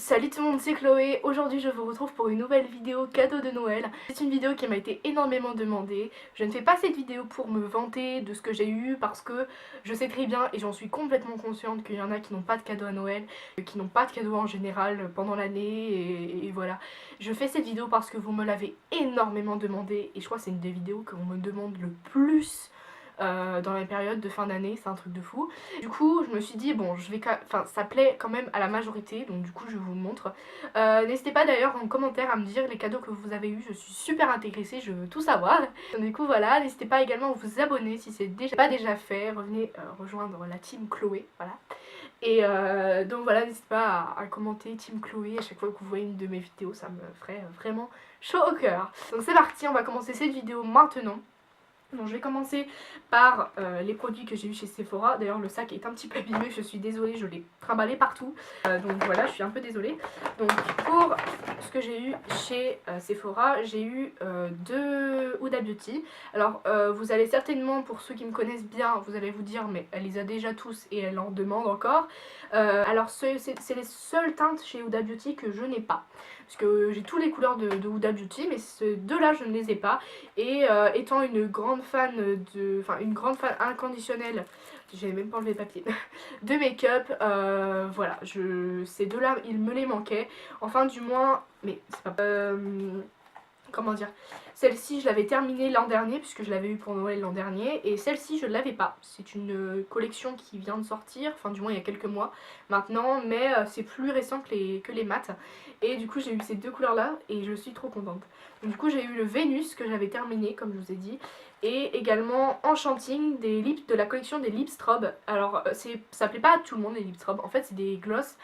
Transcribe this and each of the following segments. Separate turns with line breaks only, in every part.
Salut tout le monde, c'est Chloé. Aujourd'hui je vous retrouve pour une nouvelle vidéo cadeau de Noël. C'est une vidéo qui m'a été énormément demandée. Je ne fais pas cette vidéo pour me vanter de ce que j'ai eu parce que je sais très bien et j'en suis complètement consciente qu'il y en a qui n'ont pas de cadeau à Noël, qui n'ont pas de cadeau en général pendant l'année et voilà. Je fais cette vidéo parce que vous me l'avez énormément demandé et je crois que c'est une des vidéos qu'on me demande le plus dans la période de fin d'année, c'est un truc de fou. Du coup je me suis dit bon ça plaît quand même à la majorité, donc du coup je vous le montre. N'hésitez pas d'ailleurs en commentaire à me dire les cadeaux que vous avez eu, je suis super intéressée, je veux tout savoir. Donc, du coup voilà, n'hésitez pas également à vous abonner si c'est déjà pas déjà fait, revenez rejoindre la team Chloé, voilà. Et donc voilà, n'hésitez pas à commenter team Chloé à chaque fois que vous voyez une de mes vidéos, ça me ferait vraiment chaud au cœur. Donc c'est parti, on va commencer cette vidéo maintenant. Donc je vais commencer par les produits que j'ai eu chez Sephora. D'ailleurs le sac est un petit peu abîmé, je suis désolée, je l'ai trimballé partout. Donc voilà, je suis un peu désolée. Donc pour ce que j'ai eu chez Sephora, j'ai eu deux Huda Beauty. Alors vous allez certainement, pour ceux qui me connaissent bien, vous allez vous dire mais elle les a déjà tous et elle en demande encore. Alors c'est les seules teintes chez Huda Beauty que je n'ai pas. Parce que j'ai toutes les couleurs de Huda Beauty, mais ces deux-là je ne les ai pas. Et étant une grande fan une grande fan inconditionnelle, j'ai même pas enlevé le papier, de make-up, voilà, ces deux-là, ils me les manquaient. Enfin du moins, mais c'est pas... comment dire, celle-ci je l'avais terminée l'an dernier puisque je l'avais eu pour Noël l'an dernier, et celle-ci je ne l'avais pas. C'est une collection qui vient de sortir, enfin du moins il y a quelques mois maintenant, mais c'est plus récent que les mattes, et du coup j'ai eu ces deux couleurs là et je suis trop contente. Donc, du coup j'ai eu le Vénus que j'avais terminé comme je vous ai dit, et également Enchanting des lips de la collection des Lipstrobe. Alors ça plaît pas à tout le monde les Lipstrobe, en fait c'est des gloss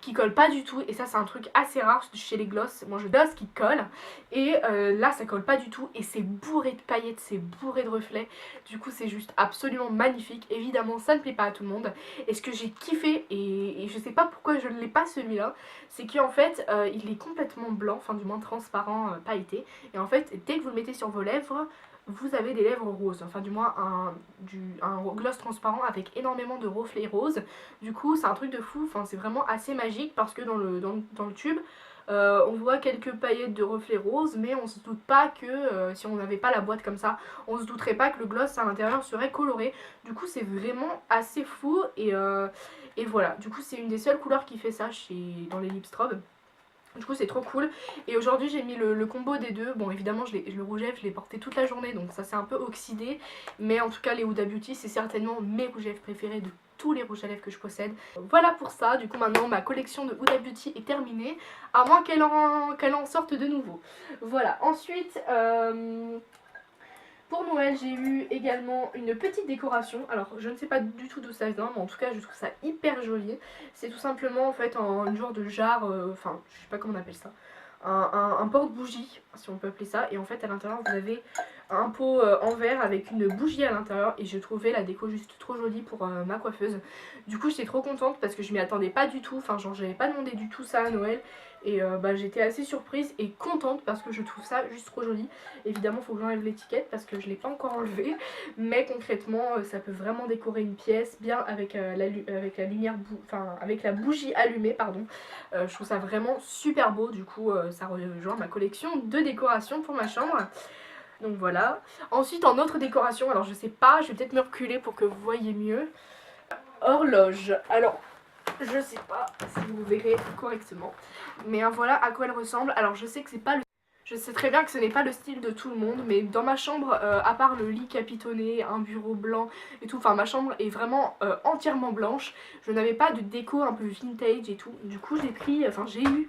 qui colle pas du tout, et ça c'est un truc assez rare chez les gloss. Moi je gloss qui colle, et là ça colle pas du tout et c'est bourré de paillettes, c'est bourré de reflets, du coup c'est juste absolument magnifique. Évidemment ça ne plaît pas à tout le monde, et ce que j'ai kiffé, et je sais pas pourquoi je ne l'ai pas celui-là, c'est qu'en fait il est complètement blanc, enfin du moins transparent, pailleté, et en fait dès que vous le mettez sur vos lèvres, vous avez des lèvres roses, enfin du moins un gloss transparent avec énormément de reflets roses. Du coup c'est un truc de fou, enfin c'est vraiment assez magique parce que dans le tube on voit quelques paillettes de reflets roses, mais on se doute pas que si on n'avait pas la boîte comme ça, on se douterait pas que le gloss à l'intérieur serait coloré. Du coup c'est vraiment assez fou, et voilà, du coup c'est une des seules couleurs qui fait ça dans les Lipstrobe. Du coup c'est trop cool, et aujourd'hui j'ai mis le combo des deux. Bon évidemment le rouge à lèvres je l'ai porté toute la journée, donc ça s'est un peu oxydé, mais en tout cas les Huda Beauty c'est certainement mes rouges à lèvres préférés de tous les rouges à lèvres que je possède. Voilà pour ça, du coup maintenant ma collection de Huda Beauty est terminée, à moins qu'elle en sorte de nouveau. Voilà, ensuite pour Noël, j'ai eu également une petite décoration. Alors, je ne sais pas du tout d'où ça vient, mais en tout cas, je trouve ça hyper joli. C'est tout simplement en fait un genre de jarre, enfin, je sais pas comment on appelle ça, un porte-bougie, si on peut appeler ça. Et en fait, à l'intérieur, vous avez un pot en verre avec une bougie à l'intérieur. Et je trouvais la déco juste trop jolie pour ma coiffeuse. Du coup, j'étais trop contente parce que je m'y attendais pas du tout. Enfin, genre, j'avais pas demandé du tout ça à Noël. Et j'étais assez surprise et contente parce que je trouve ça juste trop joli. Évidemment il faut que j'enlève l'étiquette parce que je ne l'ai pas encore enlevée, mais concrètement ça peut vraiment décorer une pièce bien avec, avec la bougie allumée, pardon. Je trouve ça vraiment super beau, du coup ça rejoint ma collection de décoration pour ma chambre. Donc voilà. Ensuite en autre décoration, alors je sais pas, je vais peut-être me reculer pour que vous voyez mieux. Horloge. Alors je sais pas si vous verrez correctement, mais voilà à quoi elle ressemble. Alors je sais que c'est pas le... Je sais très bien que ce n'est pas le style de tout le monde, mais dans ma chambre, à part le lit capitonné, un bureau blanc et tout, enfin ma chambre est vraiment entièrement blanche. Je n'avais pas de déco un peu vintage et tout. Du coup j'ai eu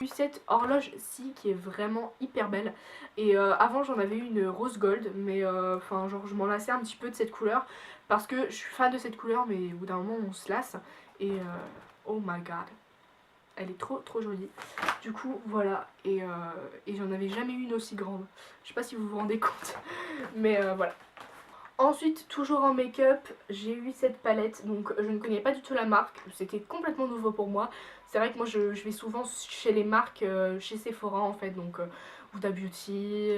cette horloge-ci qui est vraiment hyper belle. Et avant j'en avais eu une rose gold, mais enfin genre je m'en lassais un petit peu de cette couleur parce que je suis fan de cette couleur, mais au bout d'un moment on se lasse. Et oh my god, elle est trop jolie. Du coup voilà, et j'en avais jamais eu une aussi grande. Je sais pas si vous vous rendez compte, mais voilà. Ensuite, toujours en make-up, j'ai eu cette palette, donc je ne connais pas du tout la marque, c'était complètement nouveau pour moi. C'est vrai que moi je vais souvent chez les marques, chez Sephora en fait, donc Huda Beauty,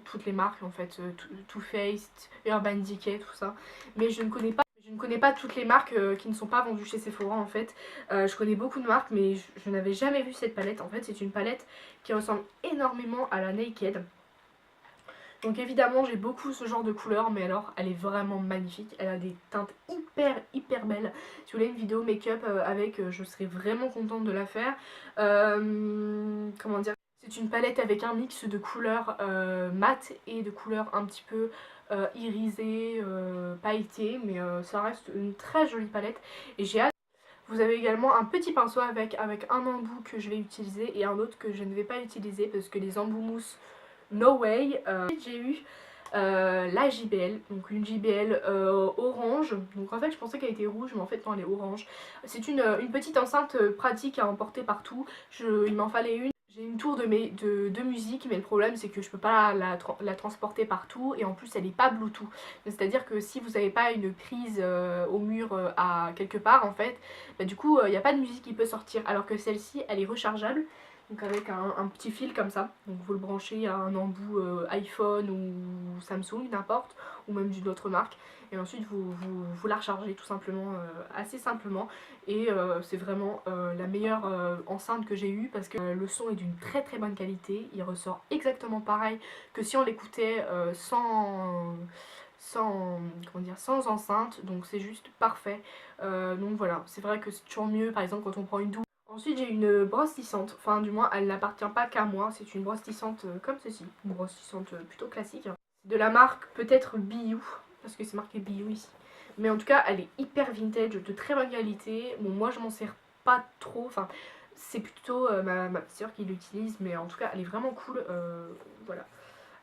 toutes les marques en fait, Too Faced, Urban Decay, tout ça. Mais je ne connais Je ne connais pas toutes les marques qui ne sont pas vendues chez Sephora en fait. Je connais beaucoup de marques mais je n'avais jamais vu cette palette. En fait c'est une palette qui ressemble énormément à la Naked. Donc évidemment j'ai beaucoup ce genre de couleur, mais alors elle est vraiment magnifique. Elle a des teintes hyper belles. Si vous voulez une vidéo make-up avec, je serais vraiment contente de la faire. Comment dire, c'est une palette avec un mix de couleurs mat et de couleurs un petit peu irisées, pailletées, mais ça reste une très jolie palette et j'ai hâte. Vous avez également un petit pinceau avec un embout que je vais utiliser et un autre que je ne vais pas utiliser parce que les embouts mousse no way. J'ai eu la JBL, donc une JBL orange. Donc en fait je pensais qu'elle était rouge mais en fait non, elle est orange. C'est une petite enceinte pratique à emporter partout. Il m'en fallait une. J'ai une tour de musique, mais le problème c'est que je peux pas la transporter partout et en plus elle est pas Bluetooth. C'est à dire que si vous n'avez pas une prise au mur à quelque part en fait, bah, du coup il n'y a pas de musique qui peut sortir, alors que celle-ci elle est rechargeable. Donc avec un petit fil comme ça, donc vous le branchez à un embout iPhone ou Samsung, n'importe, ou même d'une autre marque, et ensuite vous la rechargez tout simplement, assez simplement, et c'est vraiment la meilleure enceinte que j'ai eue parce que le son est d'une très bonne qualité, il ressort exactement pareil que si on l'écoutait sans enceinte, donc c'est juste parfait. Donc voilà, c'est vrai que c'est toujours mieux par exemple quand on prend une douche. Ensuite j'ai une brosse tissante, enfin du moins elle n'appartient pas qu'à moi, c'est une brosse tissante comme ceci, une brosse tissante plutôt classique. De la marque peut-être Biou, parce que c'est marqué Biou ici. Mais en tout cas elle est hyper vintage, de très bonne qualité. Bon moi je m'en sers pas trop, enfin c'est plutôt ma petite soeur qui l'utilise, mais en tout cas elle est vraiment cool, voilà.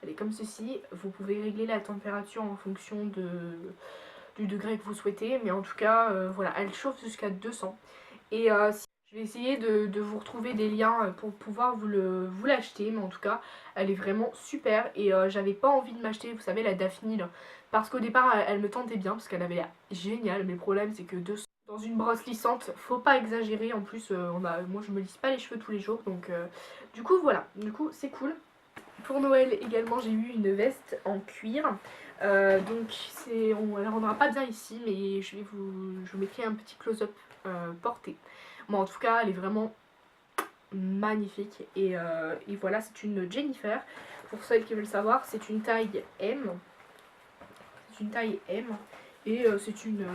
Elle est comme ceci, vous pouvez régler la température en fonction du degré que vous souhaitez, mais en tout cas voilà, elle chauffe jusqu'à 200. Et je vais essayer de vous retrouver des liens pour pouvoir vous l'acheter, mais en tout cas elle est vraiment super. Et j'avais pas envie de m'acheter, vous savez, la Daphne, parce qu'au départ elle me tentait bien parce qu'elle avait l'air géniale, mais le problème c'est que dans une brosse lissante faut pas exagérer. En plus moi je me lisse pas les cheveux tous les jours, donc du coup voilà, du coup c'est cool. Pour Noël également j'ai eu une veste en cuir, donc elle ne rendra pas bien ici, mais je vous mettrai un petit close-up portée. Moi en tout cas elle est vraiment magnifique, et voilà, c'est une Jennifer, pour celles qui veulent savoir, c'est une taille M, et c'est une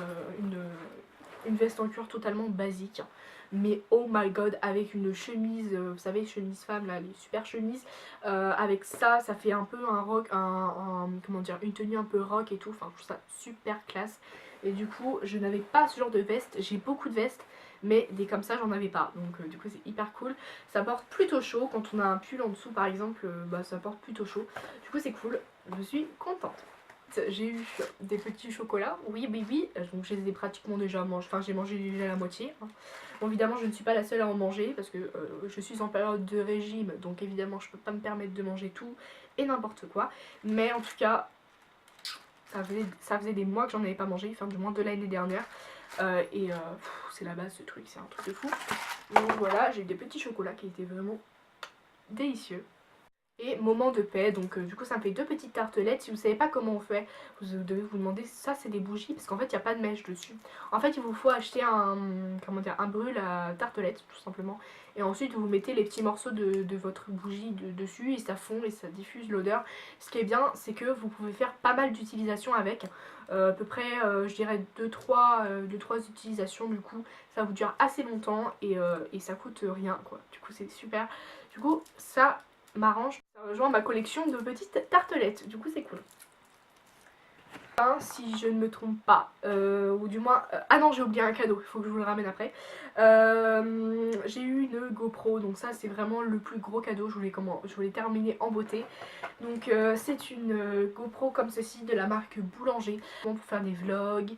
veste en cuir totalement basique, mais oh my god, avec une chemise, vous savez, chemise femme là, les super chemises, avec ça fait un peu un rock, comment dire, une tenue un peu rock et tout, enfin je trouve ça super classe. Et du coup je n'avais pas ce genre de veste, j'ai beaucoup de vestes mais des comme ça j'en avais pas, donc du coup c'est hyper cool. Ça porte plutôt chaud, quand on a un pull en dessous par exemple, bah ça porte plutôt chaud, du coup c'est cool, je suis contente. J'ai eu des petits chocolats, oui, donc je les ai pratiquement déjà mangés, enfin j'ai mangé déjà la moitié. Bon, évidemment je ne suis pas la seule à en manger parce que je suis en période de régime, donc évidemment je peux pas me permettre de manger tout et n'importe quoi. Mais en tout cas, ça faisait des mois que j'en avais pas mangé, enfin du moins de l'année dernière. C'est la base ce truc, c'est un truc de fou. Donc voilà, j'ai eu des petits chocolats qui étaient vraiment délicieux. Et moment de paix, donc du coup ça me fait deux petites tartelettes. Si vous savez pas comment on fait, vous devez vous demander, ça c'est des bougies parce qu'en fait il n'y a pas de mèche dessus. En fait il vous faut acheter un brûle à tartelettes tout simplement, et ensuite vous mettez les petits morceaux de votre bougie dessus et ça fond et ça diffuse l'odeur. Ce qui est bien c'est que vous pouvez faire pas mal d'utilisations avec, à peu près je dirais 2-3 utilisations, du coup ça vous dure assez longtemps et ça coûte rien quoi, du coup c'est super. Du coup ça m'arrange, ça rejoint ma collection de petites tartelettes, du coup c'est cool. Si je ne me trompe pas, ou du moins, ah non j'ai oublié un cadeau, il faut que je vous le ramène après. J'ai eu une GoPro, donc ça c'est vraiment le plus gros cadeau, je voulais terminer en beauté. Donc c'est une GoPro comme ceci de la marque Boulanger, pour faire des vlogs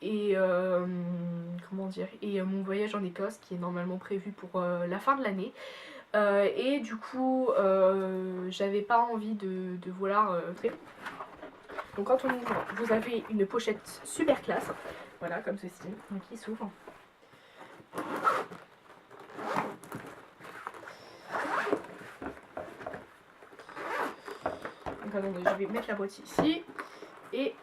et comment dire, et mon voyage en Écosse qui est normalement prévu pour la fin de l'année. Et du coup j'avais pas envie de vouloir donc quand on ouvre, vous avez une pochette super classe, voilà comme ceci, donc qui s'ouvre. Donc attendez, je vais mettre la boîte ici, et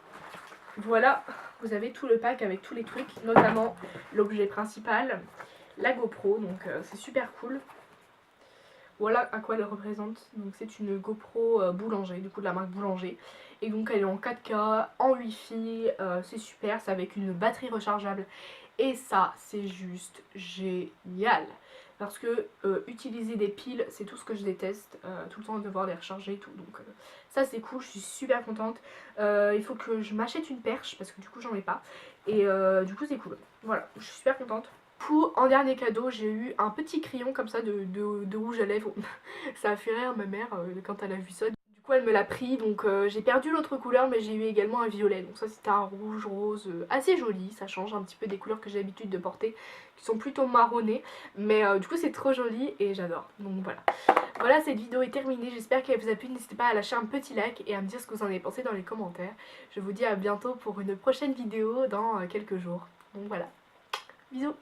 voilà vous avez tout le pack avec tous les trucs, notamment l'objet principal, la GoPro, donc c'est super cool. Voilà à quoi elle représente. Donc c'est une GoPro Boulanger, du coup de la marque Boulanger. Et donc elle est en 4K, en Wi-Fi, c'est super, c'est avec une batterie rechargeable. Et ça, c'est juste génial. Parce que utiliser des piles, c'est tout ce que je déteste. Tout le temps devoir les recharger et tout. Donc ça c'est cool, je suis super contente. Il faut que je m'achète une perche parce que du coup j'en ai pas. Et du coup c'est cool. Voilà, je suis super contente. Du coup, en dernier cadeau, j'ai eu un petit crayon comme ça de rouge à lèvres. Ça a fait rire ma mère quand elle a vu ça. Du coup, elle me l'a pris, donc j'ai perdu l'autre couleur, mais j'ai eu également un violet. Donc ça, c'était un rouge rose assez joli. Ça change un petit peu des couleurs que j'ai l'habitude de porter, qui sont plutôt marronnées. Mais du coup, c'est trop joli et j'adore. Donc voilà. Voilà, cette vidéo est terminée. J'espère qu'elle vous a plu. N'hésitez pas à lâcher un petit like et à me dire ce que vous en avez pensé dans les commentaires. Je vous dis à bientôt pour une prochaine vidéo dans quelques jours. Donc voilà. Bisous.